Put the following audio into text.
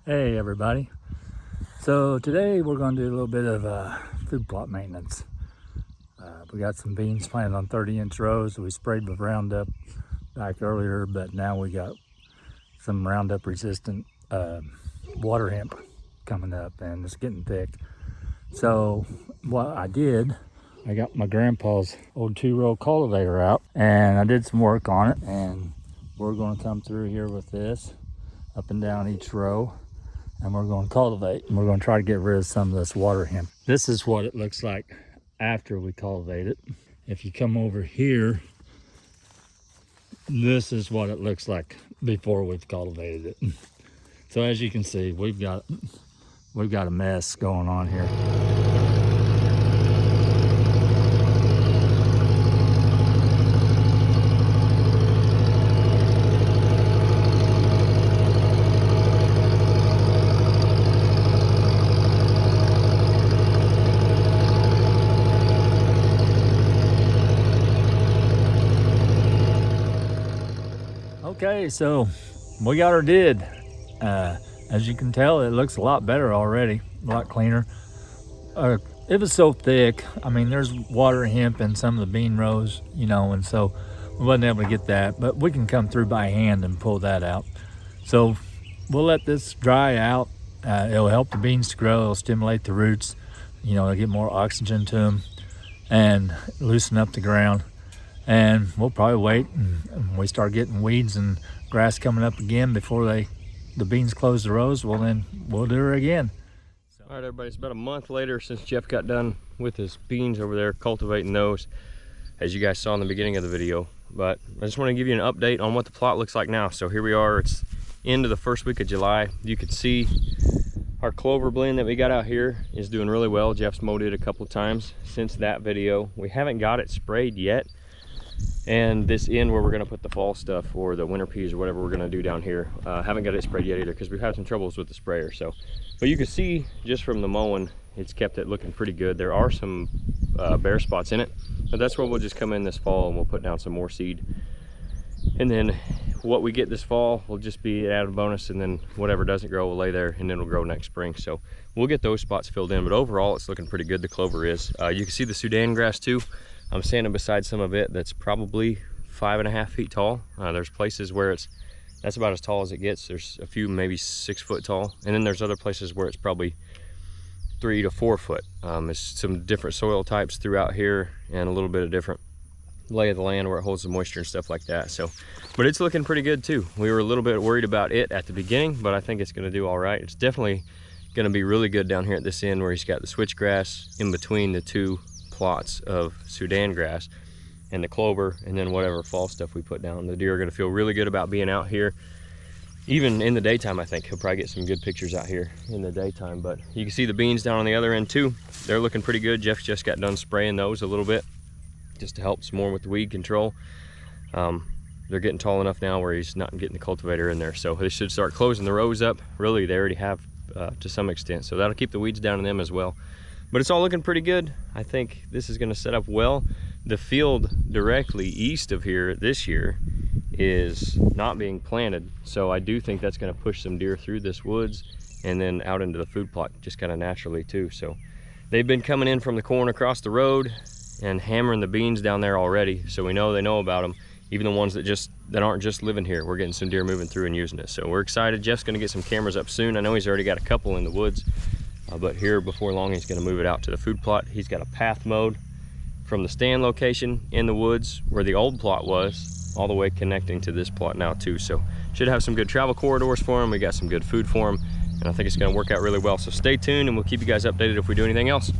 Hey everybody. So today we're going to do a little bit of food plot maintenance. We got some beans planted on 30-inch rows. We sprayed with Roundup back earlier, but now we got some Roundup resistant water hemp coming up and it's getting thick. So what I did, I got my grandpa's old 2-row cultivator out and I did some work on it, and we're going to come through here with this up and down each row, and we're going to cultivate, and we're going to try to get rid of some of this water hemp. This is what it looks like after we cultivate it. If you come over here, this is what it looks like before we've cultivated it. So as you can see, we've got a mess going on here. Okay, so we got our did. As you can tell, it looks a lot better already, a lot cleaner. It was so thick. I mean, there's water hemp in some of the bean rows, you know, and so we wasn't able to get that, but we can come through by hand and pull that out. So we'll let this dry out. It'll help the beans to grow. It'll stimulate the roots, you know, it'll get more oxygen to them and loosen up the ground. And we'll probably wait and we start getting weeds and grass coming up again before the beans close the rows. Well, then we'll do it again. All right, everybody, it's about a month later since Jeff got done with his beans over there, cultivating those, as you guys saw in the beginning of the video. But I just want to give you an update on what the plot looks like now. So here we are, it's into the first week of July. You can see our clover blend that we got out here is doing really well. Jeff's mowed it a couple of times since that video. We haven't got it sprayed yet. And this end where we're going to put the fall stuff or the winter peas or whatever we're going to do down here, haven't got it sprayed yet either because we've had some troubles with the sprayer. So, but you can see just from the mowing, it's kept it looking pretty good. There are some bare spots in it, but that's where we'll just come in this fall and we'll put down some more seed. And then what we get this fall will just be an added bonus, and then whatever doesn't grow will lay there and then it'll grow next spring. So we'll get those spots filled in, but overall it's looking pretty good. The clover is. You can see the Sudan grass too. I'm standing beside some of it that's probably 5.5 feet tall. There's places where that's about as tall as it gets. There's a few maybe 6 foot tall, and then there's other places where it's probably 3 to 4 foot. There's some different soil types throughout here and a little bit of different lay of the land where it holds the moisture and stuff like that. So, but it's looking pretty good too. We were a little bit worried about it at the beginning, but I think it's going to do all right. It's definitely going to be really good down here at this end where he's got the switchgrass in between the two plots of Sudan grass and the clover, and then whatever fall stuff we put down. The deer are going to feel really good about being out here, even in the daytime. I think he'll probably get some good pictures out here in the daytime. But you can see the beans down on the other end too. They're looking pretty good. Jeff just got done spraying those a little bit just to help some more with the weed control. They're getting tall enough now where he's not getting the cultivator in there, so they should start closing the rows up. Really, they already have to some extent, so that'll keep the weeds down in them as well. But it's all looking pretty good. I think this is going to set up well. The field directly east of here this year is not being planted, so I do think that's going to push some deer through this woods and then out into the food plot just kind of naturally too. So they've been coming in from the corn across the road and hammering the beans down there already, so we know they know about them. Even the ones that aren't just living here, we're getting some deer moving through and using it. So we're excited. Jeff's going to get some cameras up soon. I know he's already got a couple in the woods. But here before long he's going to move it out to the food plot. He's got a path mode from the stand location in the woods where the old plot was all the way connecting to this plot now too. So should have some good travel corridors for him. We got some good food for him, and I think it's going to work out really well. So stay tuned and we'll keep you guys updated if we do anything else.